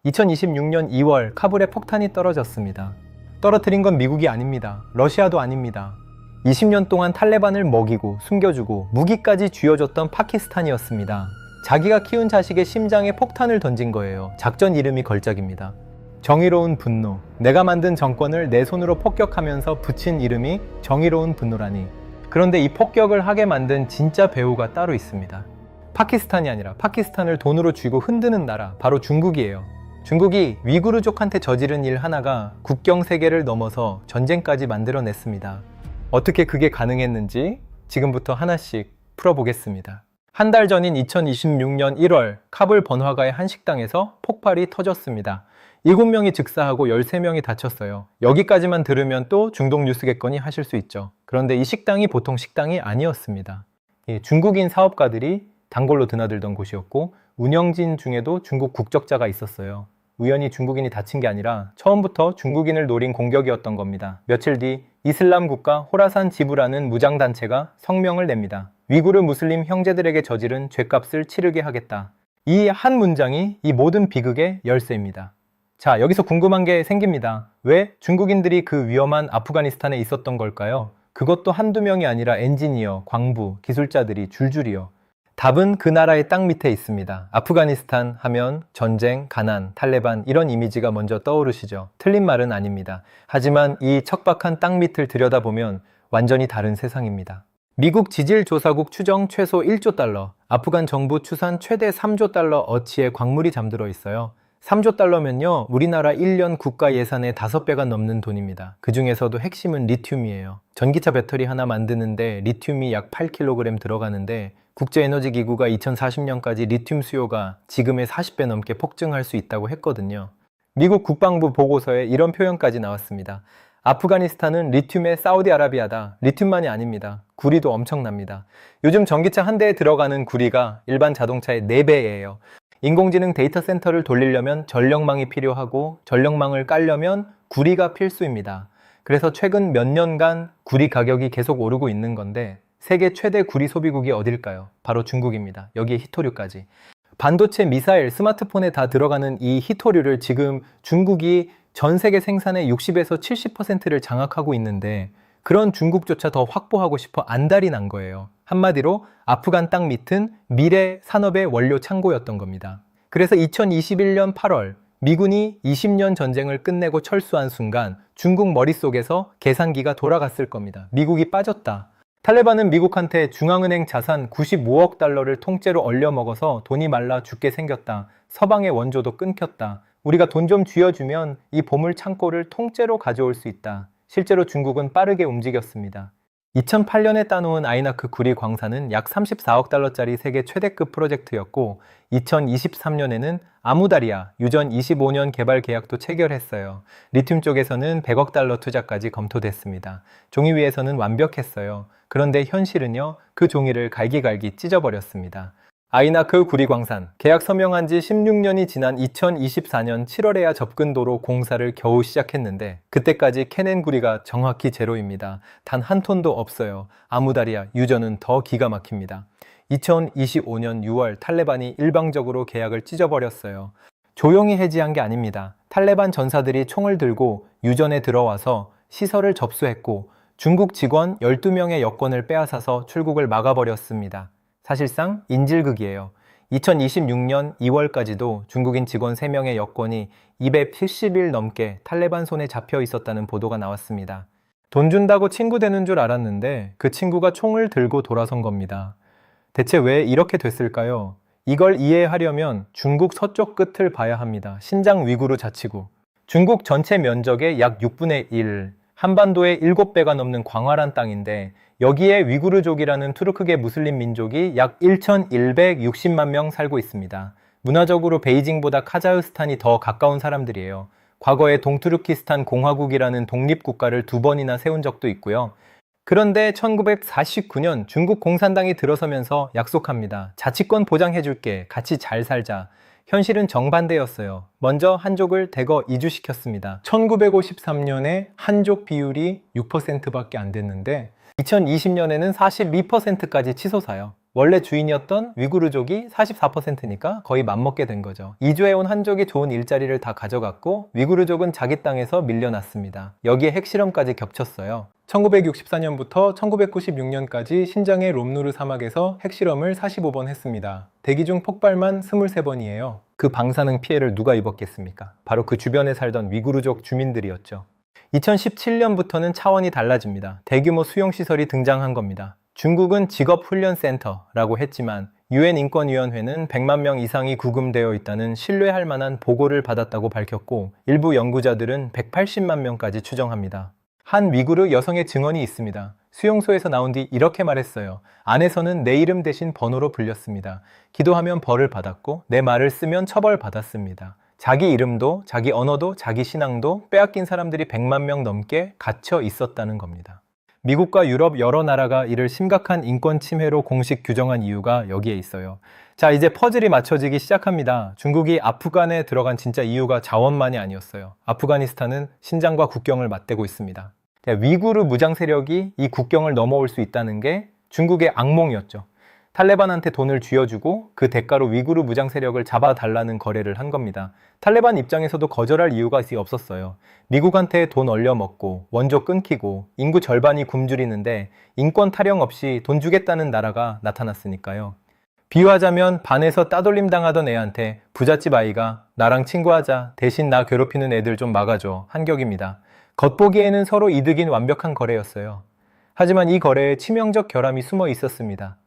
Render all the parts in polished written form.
2026년 2월 카불에 폭탄이 떨어졌습니다. 떨어뜨린 건 미국이 아닙니다. 러시아도 아닙니다. 20년 동안 탈레반을 먹이고 숨겨주고 무기까지 쥐어줬던 파키스탄이었습니다. 자기가 키운 자식의 심장에 폭탄을 던진 거예요. 작전 이름이 걸작입니다. 정의로운 분노. 내가 만든 정권을 내 손으로 폭격하면서 붙인 이름이 정의로운 분노라니. 그런데 이 폭격을 하게 만든 진짜 배우가 따로 있습니다. 파키스탄이 아니라 파키스탄을 돈으로 쥐고 흔드는 나라, 바로 중국이에요. 중국이 위구르족한테 저지른 일 하나가 국경 세계를 넘어서 전쟁까지 만들어냈습니다. 어떻게 그게 가능했는지 지금부터 하나씩 풀어보겠습니다. 한 달 전인 2026년 1월 카불 번화가의 한 식당에서 폭발이 터졌습니다. 7명이 즉사하고 13명이 다쳤어요. 여기까지만 들으면 또 중동 뉴스겠거니 하실 수 있죠. 그런데 이 식당이 보통 식당이 아니었습니다. 중국인 사업가들이 단골로 드나들던 곳이었고 운영진 중에도 중국 국적자가 있었어요. 우연히 중국인이 다친 게 아니라 처음부터 중국인을 노린 공격이었던 겁니다. 며칠 뒤 이슬람 국가 호라산 지부라는 무장단체가 성명을 냅니다. 위구르 무슬림 형제들에게 저지른 죗값을 치르게 하겠다. 이 한 문장이 이 모든 비극의 열쇠입니다. 자, 여기서 궁금한 게 생깁니다. 왜 중국인들이 그 위험한 아프가니스탄에 있었던 걸까요? 그것도 한두 명이 아니라 엔지니어, 광부, 기술자들이 줄줄이요. 답은 그 나라의 땅 밑에 있습니다. 아프가니스탄 하면 전쟁, 가난, 탈레반 이런 이미지가 먼저 떠오르시죠. 틀린 말은 아닙니다. 하지만 이 척박한 땅 밑을 들여다보면 완전히 다른 세상입니다. 미국 지질조사국 추정 최소 1조 달러, 아프간 정부 추산 최대 3조 달러 어치의 광물이 잠들어 있어요. 3조 달러면요, 우리나라 1년 국가 예산의 5배가 넘는 돈입니다. 그 중에서도 핵심은 리튬이에요. 전기차 배터리 하나 만드는데 리튬이 약 8kg 들어가는데 국제에너지기구가 2040년까지 리튬 수요가 지금의 40배 넘게 폭증할 수 있다고 했거든요. 미국 국방부 보고서에 이런 표현까지 나왔습니다. 아프가니스탄은 리튬의 사우디아라비아다. 리튬만이 아닙니다. 구리도 엄청납니다. 요즘 전기차 한 대에 들어가는 구리가 일반 자동차의 4배예요. 인공지능 데이터 센터를 돌리려면 전력망이 필요하고 전력망을 깔려면 구리가 필수입니다. 그래서 최근 몇 년간 구리 가격이 계속 오르고 있는 건데 세계 최대 구리 소비국이 어딜까요? 바로 중국입니다. 여기에 히토류까지. 반도체, 미사일, 스마트폰에 다 들어가는 이 히토류를 지금 중국이 전 세계 생산의 60에서 70%를 장악하고 있는데 그런 중국조차 더 확보하고 싶어 안달이 난 거예요. 한마디로 아프간 땅 밑은 미래 산업의 원료 창고였던 겁니다. 그래서 2021년 8월 미군이 20년 전쟁을 끝내고 철수한 순간 중국 머릿속에서 계산기가 돌아갔을 겁니다. 미국이 빠졌다. 탈레반은 미국한테 중앙은행 자산 95억 달러를 통째로 얼려먹어서 돈이 말라 죽게 생겼다. 서방의 원조도 끊겼다. 우리가 돈 좀 쥐어주면 이 보물 창고를 통째로 가져올 수 있다. 실제로 중국은 빠르게 움직였습니다. 2008년에 따놓은 아이나크 구리 광산은 약 34억 달러짜리 세계 최대급 프로젝트였고 2023년에는 아무다리아 유전 25년 개발 계약도 체결했어요. 리튬 쪽에서는 100억 달러 투자까지 검토됐습니다. 종이 위에서는 완벽했어요. 그런데 현실은요, 그 종이를 갈기갈기 찢어버렸습니다. 아이나크 구리 광산, 계약 서명한 지 16년이 지난 2024년 7월에야 접근도로 공사를 겨우 시작했는데 그때까지 캐낸 구리가 정확히 제로입니다. 단 한 톤도 없어요. 아무다리아 유전은 더 기가 막힙니다. 2025년 6월 탈레반이 일방적으로 계약을 찢어버렸어요. 조용히 해지한 게 아닙니다. 탈레반 전사들이 총을 들고 유전에 들어와서 시설을 접수했고 중국 직원 12명의 여권을 빼앗아서 출국을 막아버렸습니다. 사실상 인질극이에요. 2026년 2월까지도 중국인 직원 3명의 여권이 270일 넘게 탈레반 손에 잡혀 있었다는 보도가 나왔습니다. 돈 준다고 친구 되는 줄 알았는데 그 친구가 총을 들고 돌아선 겁니다. 대체 왜 이렇게 됐을까요? 이걸 이해하려면 중국 서쪽 끝을 봐야 합니다. 신장 위구르 자치구. 중국 전체 면적의 약 6분의 1, 한반도의 7배가 넘는 광활한 땅인데 여기에 위구르족이라는 투르크계 무슬림 민족이 약 1,160만 명 살고 있습니다. 문화적으로 베이징보다 카자흐스탄이 더 가까운 사람들이에요. 과거에 동투르키스탄 공화국이라는 독립국가를 2번이나 세운 적도 있고요. 그런데 1949년 중국 공산당이 들어서면서 약속합니다. 자치권 보장해줄게. 같이 잘 살자. 현실은 정반대였어요. 먼저 한족을 대거 이주시켰습니다. 1953년에 한족 비율이 6%밖에 안 됐는데 2020년에는 42%까지 치솟아요. 원래 주인이었던 위구르족이 44%니까 거의 맞먹게 된 거죠. 이주해온 한족이 좋은 일자리를 다 가져갔고 위구르족은 자기 땅에서 밀려났습니다. 여기에 핵실험까지 겹쳤어요. 1964년부터 1996년까지 신장의 롬누르 사막에서 핵실험을 45번 했습니다. 대기 중 폭발만 23번이에요. 그 방사능 피해를 누가 입었겠습니까? 바로 그 주변에 살던 위구르족 주민들이었죠. 2017년부터는 차원이 달라집니다. 대규모 수용시설이 등장한 겁니다. 중국은 직업훈련센터라고 했지만 UN 인권위원회는 100만 명 이상이 구금되어 있다는 신뢰할 만한 보고를 받았다고 밝혔고 일부 연구자들은 180만 명까지 추정합니다. 한 위구르 여성의 증언이 있습니다. 수용소에서 나온 뒤 이렇게 말했어요. 안에서는 내 이름 대신 번호로 불렸습니다. 기도하면 벌을 받았고 내 말을 쓰면 처벌받았습니다. 자기 이름도 자기 언어도 자기 신앙도 빼앗긴 사람들이 100만 명 넘게 갇혀 있었다는 겁니다. 미국과 유럽 여러 나라가 이를 심각한 인권 침해로 공식 규정한 이유가 여기에 있어요. 자, 이제 퍼즐이 맞춰지기 시작합니다. 중국이 아프간에 들어간 진짜 이유가 자원만이 아니었어요. 아프가니스탄은 신장과 국경을 맞대고 있습니다. 위구르 무장 세력이 이 국경을 넘어올 수 있다는 게 중국의 악몽이었죠. 탈레반한테 돈을 쥐어주고 그 대가로 위구르 무장 세력을 잡아달라는 거래를 한 겁니다. 탈레반 입장에서도 거절할 이유가 없었어요. 미국한테 돈 얼려먹고 원조 끊기고 인구 절반이 굶주리는데 인권 타령 없이 돈 주겠다는 나라가 나타났으니까요. 비유하자면 반에서 따돌림 당하던 애한테 부잣집 아이가 나랑 친구하자, 대신 나 괴롭히는 애들 좀 막아줘 한 격입니다. 겉보기에는 서로 이득인 완벽한 거래였어요. 하지만 이 거래에 치명적 결함이 숨어 있었습니다.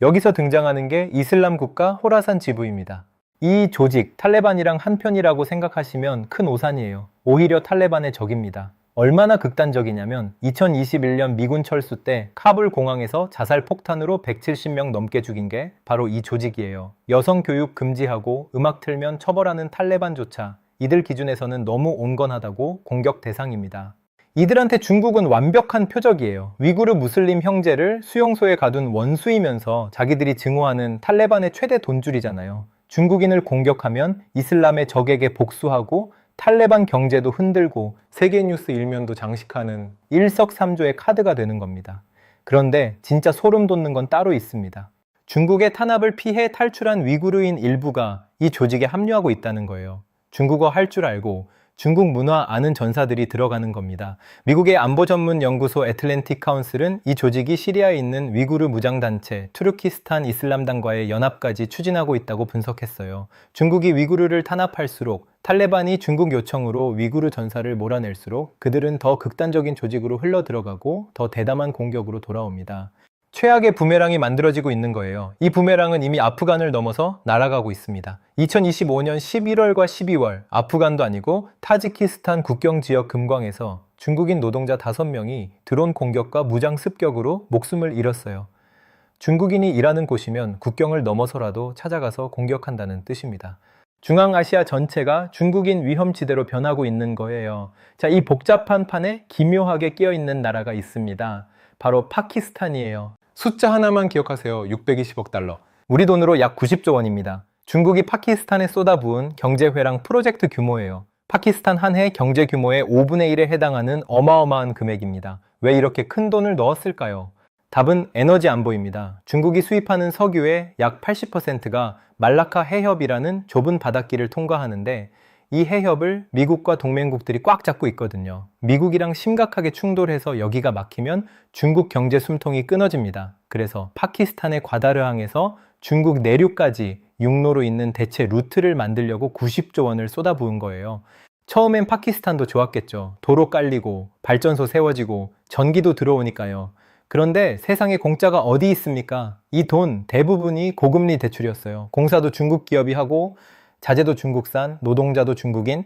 여기서 등장하는 게 이슬람 국가 호라산 지부입니다. 이 조직, 탈레반이랑 한편이라고 생각하시면 큰 오산이에요. 오히려 탈레반의 적입니다. 얼마나 극단적이냐면 2021년 미군 철수 때 카불 공항에서 자살 폭탄으로 170명 넘게 죽인 게 바로 이 조직이에요. 여성 교육 금지하고 음악 틀면 처벌하는 탈레반조차 이들 기준에서는 너무 온건하다고 공격 대상입니다. 이들한테 중국은 완벽한 표적이에요. 위구르 무슬림 형제를 수용소에 가둔 원수이면서 자기들이 증오하는 탈레반의 최대 돈줄이잖아요. 중국인을 공격하면 이슬람의 적에게 복수하고 탈레반 경제도 흔들고 세계뉴스 일면도 장식하는 일석삼조의 카드가 되는 겁니다. 그런데 진짜 소름 돋는 건 따로 있습니다. 중국의 탄압을 피해 탈출한 위구르인 일부가 이 조직에 합류하고 있다는 거예요. 중국어 할 줄 알고 중국 문화 아는 전사들이 들어가는 겁니다. 미국의 안보 전문 연구소 애틀랜틱 카운슬은 이 조직이 시리아에 있는 위구르 무장단체 투르키스탄 이슬람당과의 연합까지 추진하고 있다고 분석했어요. 중국이 위구르를 탄압할수록 탈레반이 중국 요청으로 위구르 전사를 몰아낼수록 그들은 더 극단적인 조직으로 흘러들어가고 더 대담한 공격으로 돌아옵니다. 최악의 부메랑이 만들어지고 있는 거예요. 이 부메랑은 이미 아프간을 넘어서 날아가고 있습니다. 2025년 11월과 12월 아프간도 아니고 타지키스탄 국경지역 금광에서 중국인 노동자 5명이 드론 공격과 무장 습격으로 목숨을 잃었어요. 중국인이 일하는 곳이면 국경을 넘어서라도 찾아가서 공격한다는 뜻입니다. 중앙아시아 전체가 중국인 위험지대로 변하고 있는 거예요. 자, 이 복잡한 판에 기묘하게 끼어있는 나라가 있습니다. 바로 파키스탄이에요. 숫자 하나만 기억하세요. 620억 달러. 우리 돈으로 약 90조 원입니다. 중국이 파키스탄에 쏟아부은 경제회랑 프로젝트 규모예요. 파키스탄 한 해 경제 규모의 5분의 1에 해당하는 어마어마한 금액입니다. 왜 이렇게 큰 돈을 넣었을까요? 답은 에너지 안보입니다. 중국이 수입하는 석유의 약 80%가 말라카 해협이라는 좁은 바닷길을 통과하는데 이 해협을 미국과 동맹국들이 꽉 잡고 있거든요. 미국이랑 심각하게 충돌해서 여기가 막히면 중국 경제 숨통이 끊어집니다. 그래서 파키스탄의 과다르항에서 중국 내륙까지 육로로 있는 대체 루트를 만들려고 90조 원을 쏟아부은 거예요. 처음엔 파키스탄도 좋았겠죠. 도로 깔리고 발전소 세워지고 전기도 들어오니까요. 그런데 세상에 공짜가 어디 있습니까? 이 돈 대부분이 고금리 대출이었어요. 공사도 중국 기업이 하고 자재도 중국산, 노동자도 중국인,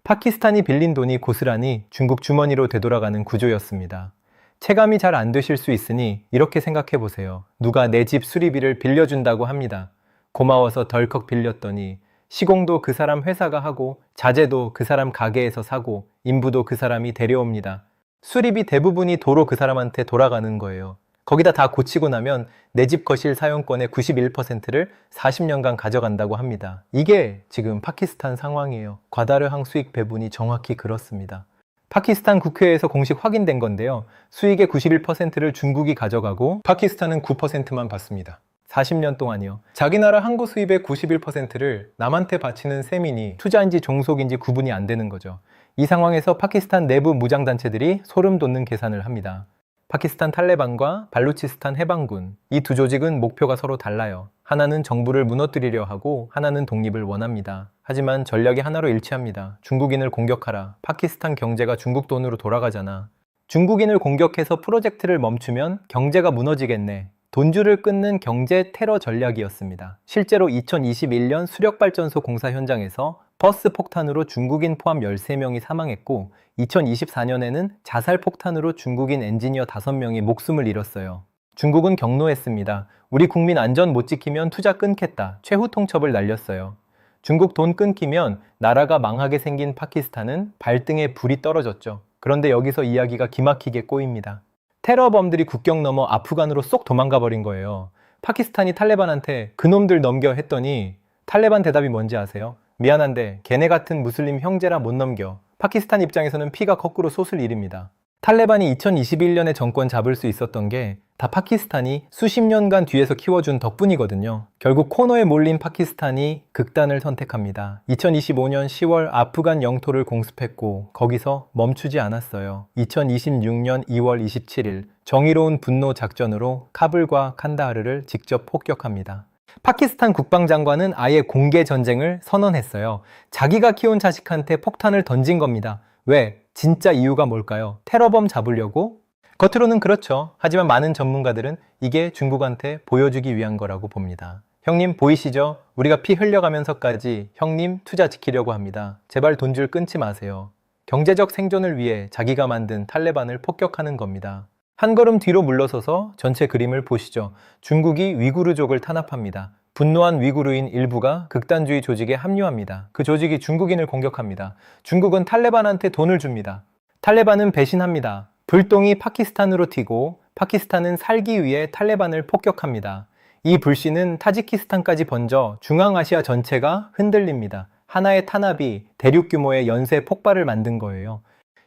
파키스탄이 빌린 돈이 고스란히 중국 주머니로 되돌아가는 구조였습니다. 체감이 잘 안 되실 수 있으니 이렇게 생각해 보세요. 누가 내 집 수리비를 빌려준다고 합니다. 고마워서 덜컥 빌렸더니 시공도 그 사람 회사가 하고 자재도 그 사람 가게에서 사고 인부도 그 사람이 데려옵니다. 수리비 대부분이 도로 그 사람한테 돌아가는 거예요. 거기다 다 고치고 나면 내 집 거실 사용권의 91%를 40년간 가져간다고 합니다. 이게 지금 파키스탄 상황이에요. 과다르항 수익 배분이 정확히 그렇습니다. 파키스탄 국회에서 공식 확인된 건데요. 수익의 91%를 중국이 가져가고 파키스탄은 9%만 받습니다. 40년 동안이요. 자기 나라 항구 수입의 91%를 남한테 바치는 셈이니 투자인지 종속인지 구분이 안 되는 거죠. 이 상황에서 파키스탄 내부 무장단체들이 소름 돋는 계산을 합니다. 파키스탄 탈레반과 발루치스탄 해방군, 이 두 조직은 목표가 서로 달라요. 하나는 정부를 무너뜨리려 하고 하나는 독립을 원합니다. 하지만 전략이 하나로 일치합니다. 중국인을 공격하라. 파키스탄 경제가 중국 돈으로 돌아가잖아. 중국인을 공격해서 프로젝트를 멈추면 경제가 무너지겠네. 돈줄을 끊는 경제 테러 전략이었습니다. 실제로 2021년 수력발전소 공사 현장에서 버스 폭탄으로 중국인 포함 13명이 사망했고 2024년에는 자살 폭탄으로 중국인 엔지니어 5명이 목숨을 잃었어요. 중국은 경로했습니다. 우리 국민 안전 못 지키면 투자 끊겠다. 최후 통첩을 날렸어요. 중국 돈 끊기면 나라가 망하게 생긴 파키스탄은 발등에 불이 떨어졌죠. 그런데 여기서 이야기가 기막히게 꼬입니다. 테러범들이 국경 넘어 아프간으로 쏙 도망가 버린 거예요. 파키스탄이 탈레반한테 그놈들 넘겨 했더니 탈레반 대답이 뭔지 아세요? 미안한데 걔네 같은 무슬림 형제라 못 넘겨. 파키스탄 입장에서는 피가 거꾸로 솟을 일입니다. 탈레반이 2021년에 정권 잡을 수 있었던 게 다 파키스탄이 수십 년간 뒤에서 키워준 덕분이거든요. 결국 코너에 몰린 파키스탄이 극단을 선택합니다. 2025년 10월 아프간 영토를 공습했고 거기서 멈추지 않았어요. 2026년 2월 27일 정의로운 분노 작전으로 카불과 칸다하르를 직접 폭격합니다. 파키스탄 국방장관은 아예 공개 전쟁을 선언했어요. 자기가 키운 자식한테 폭탄을 던진 겁니다. 왜? 진짜 이유가 뭘까요? 테러범 잡으려고? 겉으로는 그렇죠. 하지만 많은 전문가들은 이게 중국한테 보여주기 위한 거라고 봅니다. 형님 보이시죠? 우리가 피 흘려가면서까지 형님 투자 지키려고 합니다. 제발 돈줄 끊지 마세요. 경제적 생존을 위해 자기가 만든 탈레반을 폭격하는 겁니다. 한 걸음 뒤로 물러서서 전체 그림을 보시죠. 중국이 위구르족을 탄압합니다. 분노한 위구르인 일부가 극단주의 조직에 합류합니다. 그 조직이 중국인을 공격합니다. 중국은 탈레반한테 돈을 줍니다. 탈레반은 배신합니다. 불똥이 파키스탄으로 튀고 파키스탄은 살기 위해 탈레반을 폭격합니다. 이 불씨는 타지키스탄까지 번져 중앙아시아 전체가 흔들립니다. 하나의 탄압이 대륙 규모의 연쇄 폭발을 만든 거예요.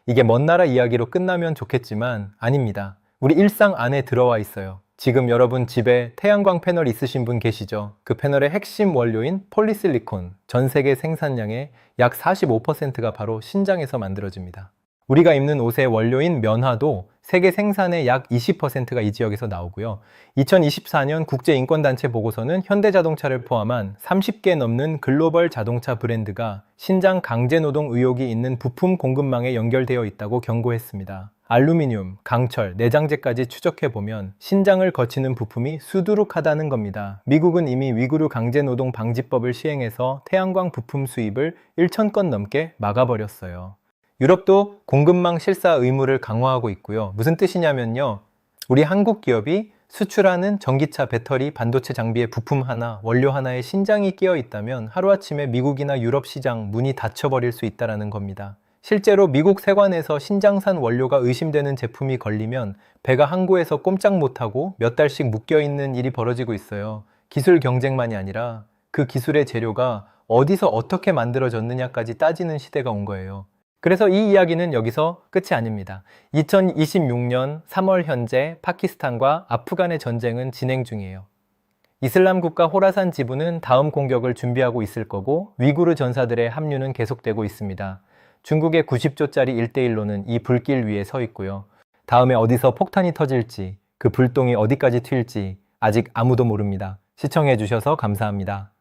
이게 먼 나라 이야기로 끝나면 좋겠지만 아닙니다. 우리 일상 안에 들어와 있어요. 지금 여러분 집에 태양광 패널 있으신 분 계시죠? 그 패널의 핵심 원료인 폴리실리콘, 전 세계 생산량의 약 45%가 바로 신장에서 만들어집니다. 우리가 입는 옷의 원료인 면화도 세계 생산의 약 20%가 이 지역에서 나오고요. 2024년 국제인권단체 보고서는 현대자동차를 포함한 30개 넘는 글로벌 자동차 브랜드가 신장 강제노동 의혹이 있는 부품 공급망에 연결되어 있다고 경고했습니다. 알루미늄, 강철, 내장재까지 추적해보면 신장을 거치는 부품이 수두룩하다는 겁니다. 미국은 이미 위구르 강제노동 방지법을 시행해서 태양광 부품 수입을 1,000건 넘게 막아버렸어요. 유럽도 공급망 실사 의무를 강화하고 있고요. 무슨 뜻이냐면요. 우리 한국 기업이 수출하는 전기차, 배터리, 반도체 장비의 부품 하나, 원료 하나에 신장이 끼어 있다면 하루아침에 미국이나 유럽 시장 문이 닫혀버릴 수 있다는 겁니다. 실제로 미국 세관에서 신장산 원료가 의심되는 제품이 걸리면 배가 항구에서 꼼짝 못하고 몇 달씩 묶여있는 일이 벌어지고 있어요. 기술 경쟁만이 아니라 그 기술의 재료가 어디서 어떻게 만들어졌느냐까지 따지는 시대가 온 거예요. 그래서 이 이야기는 여기서 끝이 아닙니다. 2026년 3월 현재 파키스탄과 아프간의 전쟁은 진행 중이에요. 이슬람 국가 호라산 지부는 다음 공격을 준비하고 있을 거고 위구르 전사들의 합류는 계속되고 있습니다. 중국의 90조짜리 1대1로는 이 불길 위에 서 있고요. 다음에 어디서 폭탄이 터질지, 그 불똥이 어디까지 튈지 아직 아무도 모릅니다. 시청해 주셔서 감사합니다.